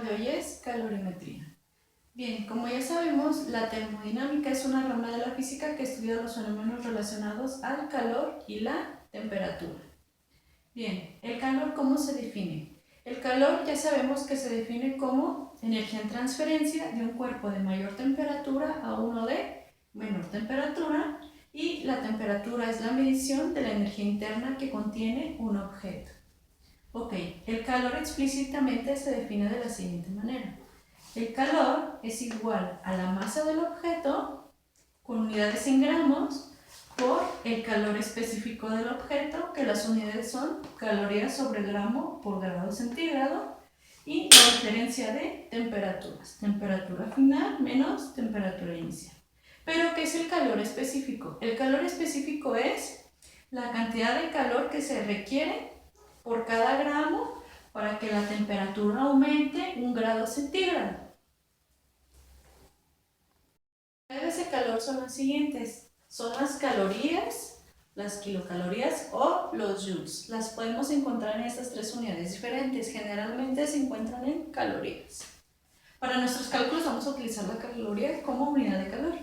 De hoy es calorimetría. Bien, como ya sabemos, la termodinámica es una rama de la física que estudia los fenómenos relacionados al calor y la temperatura. Bien, ¿el calor cómo se define? El calor ya sabemos que se define como energía en transferencia de un cuerpo de mayor temperatura a uno de menor temperatura, y la temperatura es la medición de la energía interna que contiene un objeto. Ok, el calor explícitamente se define de la siguiente manera. El calor es igual a la masa del objeto con unidades en gramos por el calor específico del objeto, que las unidades son calorías sobre gramo por grado centígrado, y la diferencia de temperaturas. Temperatura final menos temperatura inicial. ¿Pero qué es el calor específico? El calor específico es la cantidad de calor que se requiere por cada gramo para que la temperatura aumente 1 grado centígrado. Las unidades de calor son las siguientes: son las calorías, las kilocalorías o los joules. Las podemos encontrar en estas tres unidades diferentes. Generalmente se encuentran en calorías. Para nuestros cálculos vamos a utilizar la caloría como unidad de calor.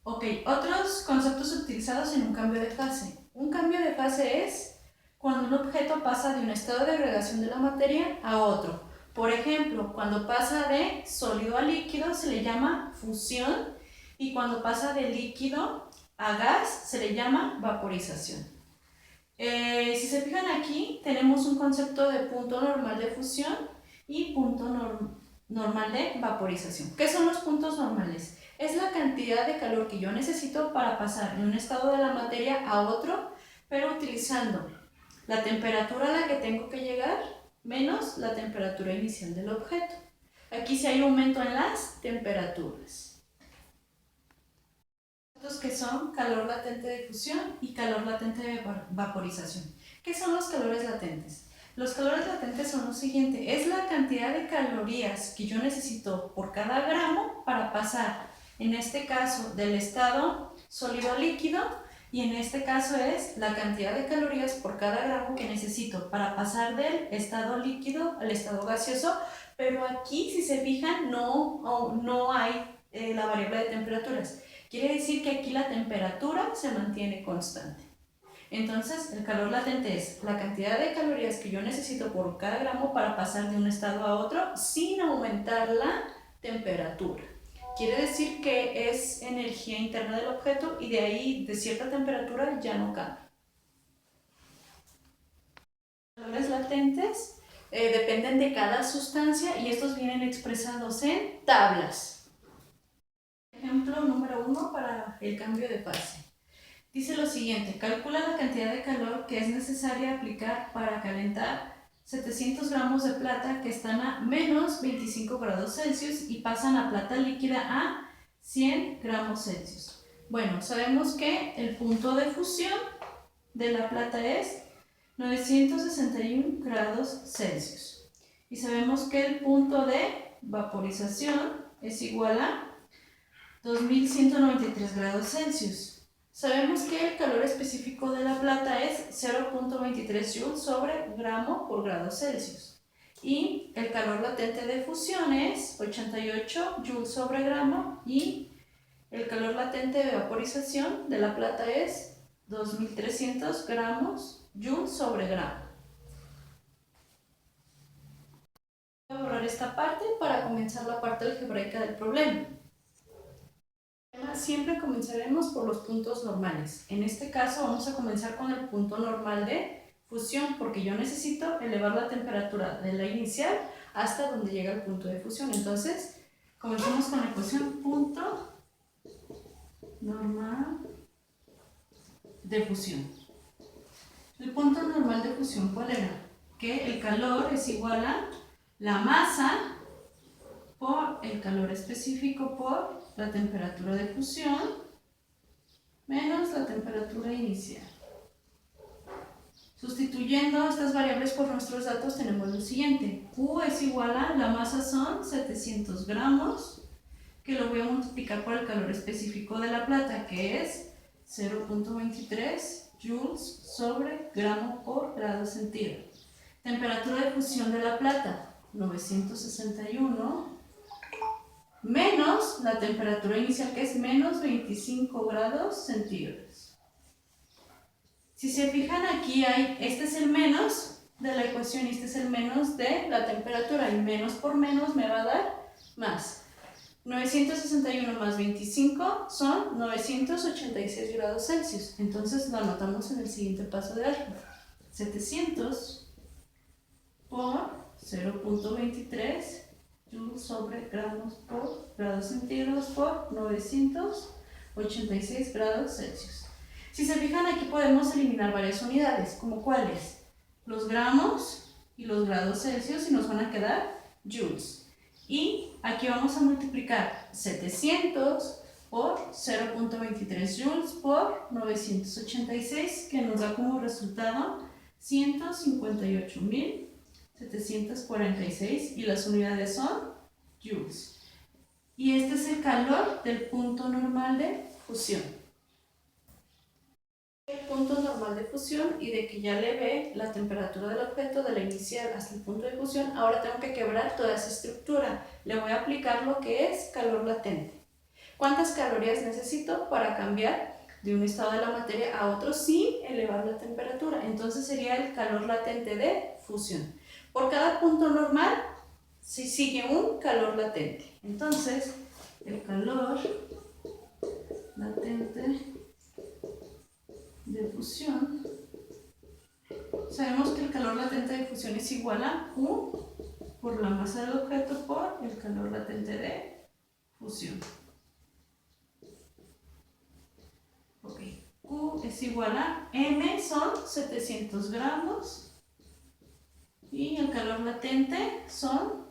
Ok, otros conceptos utilizados en un cambio de fase. Un cambio de fase es cuando un objeto pasa de un estado de agregación de la materia a otro. Por ejemplo, cuando pasa de sólido a líquido se le llama fusión, y cuando pasa de líquido a gas se le llama vaporización. Si se fijan aquí, tenemos un concepto de punto normal de fusión y punto normal de vaporización. ¿Qué son los puntos normales? Es la cantidad de calor que yo necesito para pasar de un estado de la materia a otro, pero utilizando la temperatura a la que tengo que llegar menos la temperatura inicial del objeto. Aquí sí hay aumento en las temperaturas. Que son calor latente de fusión y calor latente de vaporización. ¿Qué son los calores latentes? Los calores latentes son lo siguiente: es la cantidad de calorías que yo necesito por cada gramo para pasar, en este caso, del estado sólido a líquido, y en este caso es la cantidad de calorías por cada gramo que necesito para pasar del estado líquido al estado gaseoso. Pero aquí, si se fijan, no hay la variable de temperaturas. Quiere decir que aquí la temperatura se mantiene constante. Entonces, el calor latente es la cantidad de calorías que yo necesito por cada gramo para pasar de un estado a otro sin aumentar la temperatura. Quiere decir que es energía interna del objeto y de ahí, de cierta temperatura, ya no cambia. Los calores latentes dependen de cada sustancia y estos vienen expresados en tablas. Ejemplo número 1 para el cambio de fase. Dice lo siguiente: calcula la cantidad de calor que es necesaria aplicar para calentar 700 gramos de plata que están a menos 25 grados Celsius y pasan a plata líquida a 100 gramos Celsius. Bueno, sabemos que el punto de fusión de la plata es 961 grados Celsius. Y sabemos que el punto de vaporización es igual a 2193 grados Celsius. Sabemos que el calor específico de la plata es 0.23 joules sobre gramo por grado Celsius. Y el calor latente de fusión es 88 joules sobre gramo, y el calor latente de vaporización de la plata es 2300 gramos joules sobre gramo. Voy a borrar esta parte para comenzar la parte algebraica del problema. Siempre comenzaremos por los puntos normales. En este caso vamos a comenzar con el punto normal de fusión, porque yo necesito elevar la temperatura de la inicial hasta donde llega el punto de fusión. Entonces, comencemos con la ecuación punto normal de fusión. El punto normal de fusión, ¿cuál era? Que el calor es igual a la masa por el calor específico por la temperatura de fusión menos la temperatura inicial. Sustituyendo estas variables por nuestros datos tenemos lo siguiente: Q es igual a, la masa son 700 gramos, que lo voy a multiplicar por el calor específico de la plata, que es 0.23 joules sobre gramo por grado centígrado. Temperatura de fusión de la plata, 961 menos la temperatura inicial, que es menos 25 grados centígrados. Si se fijan aquí, este es el menos de la ecuación y este es el menos de la temperatura, y menos por menos me va a dar más. 961 más 25 son 986 grados Celsius. Entonces lo anotamos en el siguiente paso de álgebra. 700 por 0.23 joules sobre gramos por grados centígrados por 986 grados Celsius. Si se fijan, aquí podemos eliminar varias unidades, como cuáles, los gramos y los grados Celsius, y nos van a quedar joules. Y aquí vamos a multiplicar 700 por 0.23 joules por 986, que nos da como resultado 158.746, y las unidades son joules. Y este es el calor del punto normal de fusión. El punto normal de fusión, y de que ya le ve la temperatura del objeto de la inicial hasta el punto de fusión, ahora tengo que quebrar toda esa estructura. Le voy a aplicar lo que es calor latente. ¿Cuántas calorías necesito para cambiar de un estado de la materia a otro sin elevar la temperatura? Entonces sería el calor latente de fusión. Por cada punto normal se sigue un calor latente. Entonces, el calor latente de fusión, sabemos que el calor latente de fusión es igual a Q por la masa del objeto por el calor latente de fusión. Ok, Q es igual a M, son 700 gramos, y el calor latente son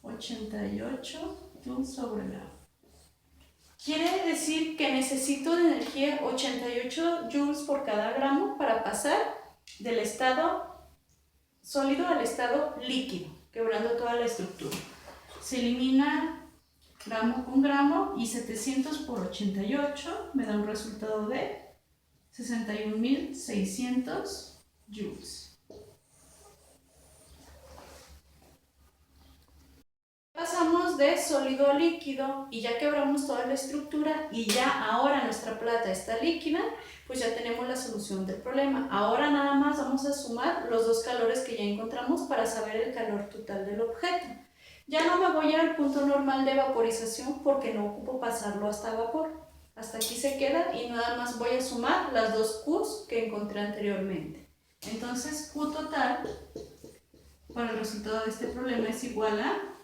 88 joules sobre gramo. Quiere decir que necesito de energía 88 joules por cada gramo para pasar del estado sólido al estado líquido, quebrando toda la estructura. Se elimina gramo con gramo, y 700 por 88 me da un resultado de 61.600 joules. Pasamos de sólido a líquido y ya quebramos toda la estructura, y ya ahora nuestra plata está líquida, pues ya tenemos la solución del problema. Ahora nada más vamos a sumar los dos calores que ya encontramos para saber el calor total del objeto. Ya no me voy al punto normal de vaporización porque no ocupo pasarlo hasta vapor. Hasta aquí se queda, y nada más voy a sumar las dos Q's que encontré anteriormente. Entonces Q total para el resultado de este problema es igual a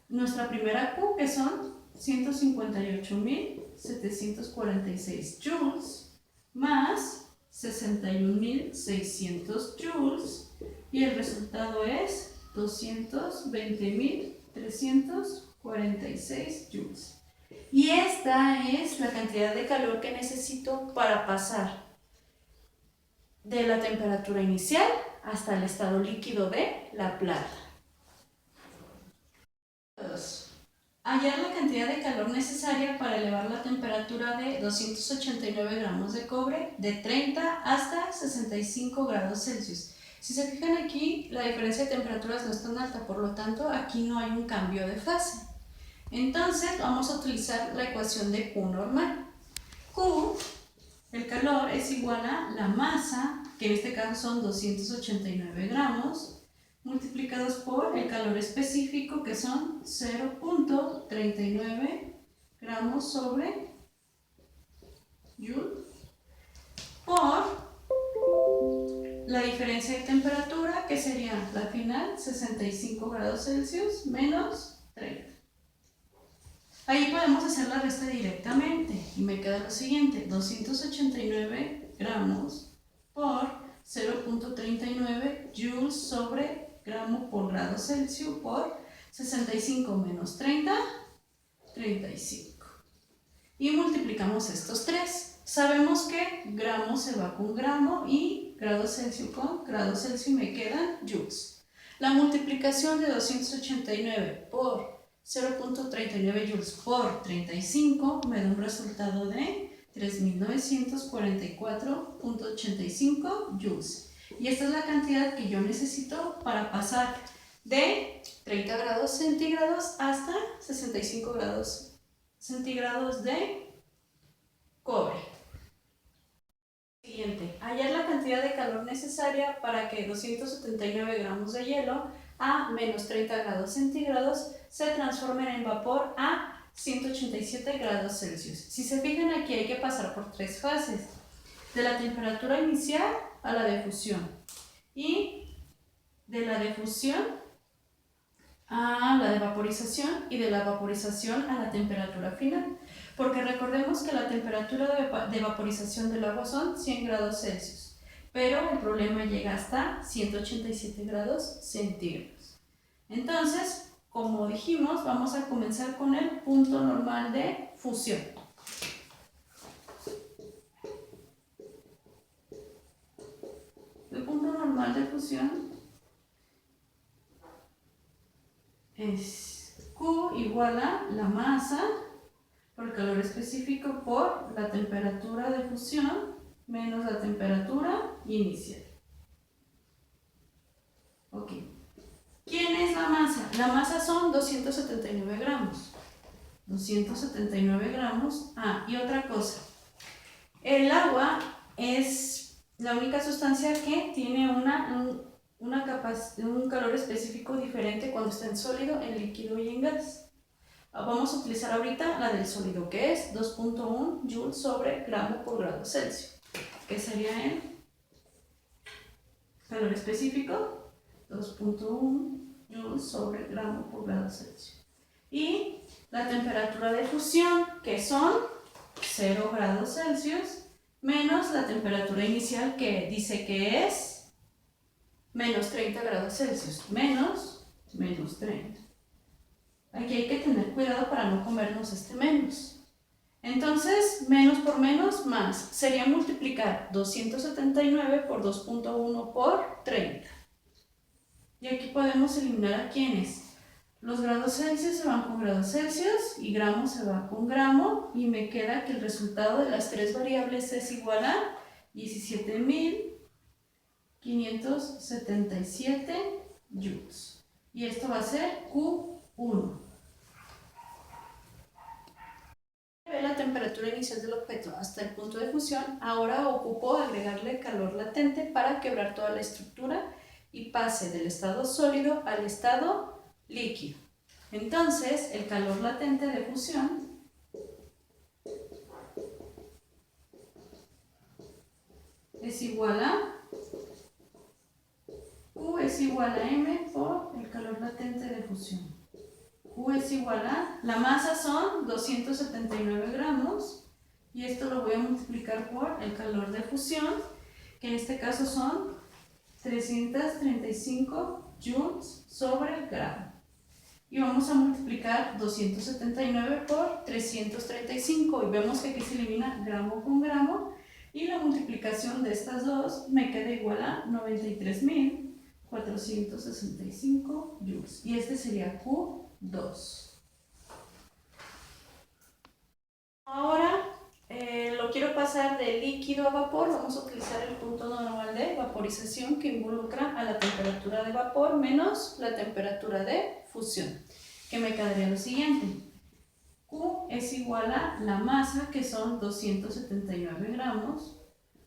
nuestra primera Q, que son 158.746 joules, más 61.600 joules, y el resultado es 220.346 joules. Y esta es la cantidad de calor que necesito para pasar de la temperatura inicial hasta el estado líquido de la plata. Hallar la cantidad de calor necesaria para elevar la temperatura de 289 gramos de cobre de 30 hasta 65 grados Celsius. Si se fijan aquí, la diferencia de temperaturas no es tan alta, por lo tanto aquí no hay un cambio de fase. Entonces vamos a utilizar la ecuación de Q normal. Q, el calor, es igual a la masa, que en este caso son 289 gramos, multiplicados por el calor específico, que son 0.39 gramos sobre joule, por la diferencia de temperatura, que sería la final 65 grados Celsius menos 30. Ahí podemos hacer la resta directamente y me queda lo siguiente: 289 gramos por 0.39 joules sobre gramo por grado Celsius por 65 menos 30, 35. Y multiplicamos estos tres. Sabemos que gramo se va con gramo y grado Celsius con grado Celsius, me quedan joules. La multiplicación de 289 por 0.39 joules por 35 me da un resultado de 3.944.85 joules. Y esta es la cantidad que yo necesito para pasar de 30 grados centígrados hasta 65 grados centígrados de cobre. Siguiente, hallar la cantidad de calor necesaria para que 279 gramos de hielo a menos 30 grados centígrados se transformen en vapor a 187 grados Celsius. Si se fijan aquí hay que pasar por tres fases, de la temperatura inicial a la de fusión y de la de fusión a la de vaporización y de la vaporización a la temperatura final, porque recordemos que la temperatura de vaporización del agua son 100 grados Celsius, pero el problema llega hasta 187 grados centígrados. Entonces, como dijimos, vamos a comenzar con el punto normal de fusión. El punto normal de fusión es Q igual a la masa por el calor específico por la temperatura de fusión menos la temperatura inicial. Ok. ¿Quién es la masa? La masa son 279 gramos. 279 gramos. Ah, y otra cosa. El agua es la única sustancia que tiene un calor específico diferente cuando está en sólido, en líquido y en gas. Vamos a utilizar ahorita la del sólido, que es 2.1 Joule sobre gramo por grado Celsius, que sería el calor específico, 2.1 Joule sobre gramo por grado Celsius. Y la temperatura de fusión, que son 0 grados Celsius, menos la temperatura inicial, que dice que es menos 30 grados Celsius, menos 30. Aquí hay que tener cuidado para no comernos este menos. Entonces, menos por menos, más. Sería multiplicar 279 por 2.1 por 30. Y aquí podemos eliminar a quiénes. Los grados Celsius se van con grados Celsius y gramo se va con gramo. Y me queda que el resultado de las tres variables es igual a 17.577 joules. Y esto va a ser Q1. La temperatura inicial del objeto hasta el punto de fusión. Ahora ocupo agregarle calor latente para quebrar toda la estructura y pase del estado sólido al estado líquido. Entonces, el calor latente de fusión es igual a Q es igual a M por el calor latente de fusión. Q es igual a, la masa son 279 gramos y esto lo voy a multiplicar por el calor de fusión, que en este caso son 335 joules sobre gramo. Y vamos a multiplicar 279 por 335 y vemos que aquí se elimina gramo con gramo y la multiplicación de estas dos me queda igual a 93.465 joules y este sería Q2. Ahora lo quiero pasar de líquido a vapor. Vamos a utilizar el punto normal de vaporización que involucra a la temperatura de vapor menos la temperatura de fusión, que me quedaría lo siguiente. Q es igual a la masa, que son 279 gramos,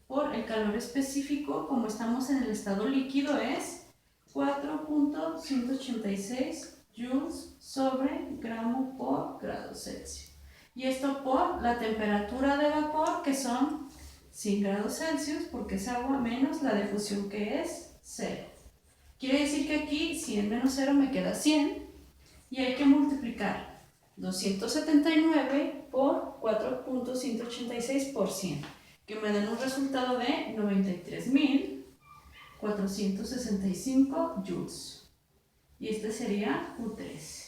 por el calor específico, como estamos en el estado líquido, es 4.186 joules sobre gramo por grado Celsius. Y esto por la temperatura de vapor, que son 100 grados Celsius, porque es agua, menos la de fusión, que es 0. Quiere decir que aquí 100 menos 0 me queda 100. Y hay que multiplicar 279 por 4.186 por 100, que me dan un resultado de 93.465 joules. Y este sería Q3.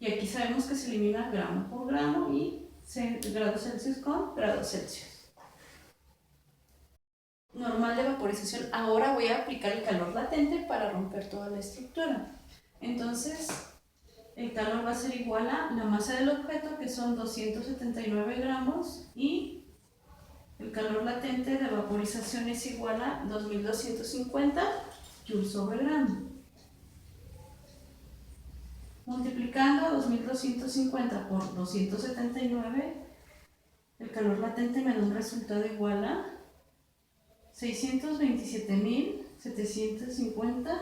Y aquí sabemos que se elimina gramo por gramo y grados Celsius con grados Celsius. Normal de vaporización. Ahora voy a aplicar el calor latente para romper toda la estructura. Entonces, el calor va a ser igual a la masa del objeto, que son 279 gramos, y el calor latente de vaporización es igual a 2250 joules sobre gramo. Multiplicando 2250 por 279, el calor latente me da un resultado igual a 627.750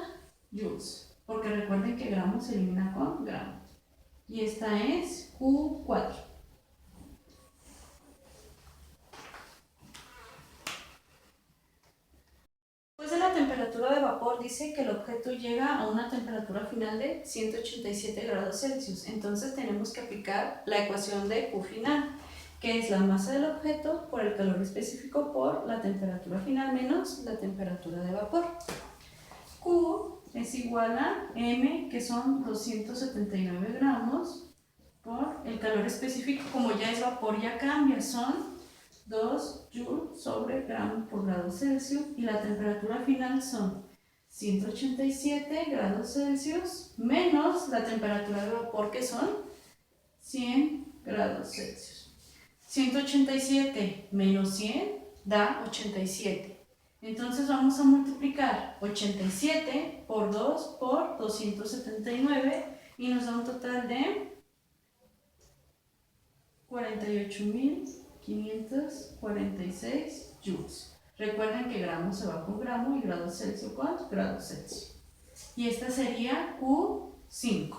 joules, porque recuerden que gramos se elimina con gramo. Y esta es Q4. Después de la temperatura de vapor dice que el objeto llega a una temperatura final de 187 grados Celsius. Entonces tenemos que aplicar la ecuación de Q final, que es la masa del objeto por el calor específico por la temperatura final menos la temperatura de vapor. Q es igual a M, que son 279 gramos, por el calor específico, como ya es vapor, ya cambia, son 2 joules sobre gramo por grado Celsius, y la temperatura final son 187 grados Celsius menos la temperatura de vapor, que son 100 grados Celsius. 187 menos 100 da 87. Entonces vamos a multiplicar 87 por 2 por 279 y nos da un total de 48.546 joules. Recuerden que gramo se va con gramo y grado Celsius con grado Celsius. Y esta sería Q5.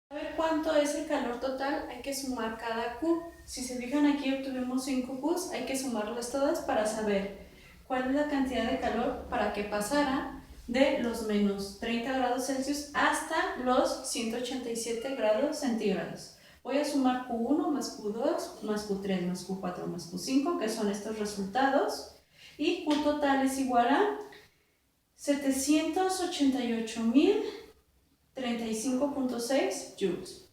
Para ver cuánto es el calor total, hay que sumar cada Q. Si se fijan, aquí obtuvimos 5 Qs, hay que sumarlas todas para saber cuál es la cantidad de calor para que pasara de los menos 30 grados Celsius hasta los 187 grados centígrados. Voy a sumar Q1 más Q2 más Q3 más Q4 más Q5, que son estos resultados, y Q total es igual a 788.035.6 joules.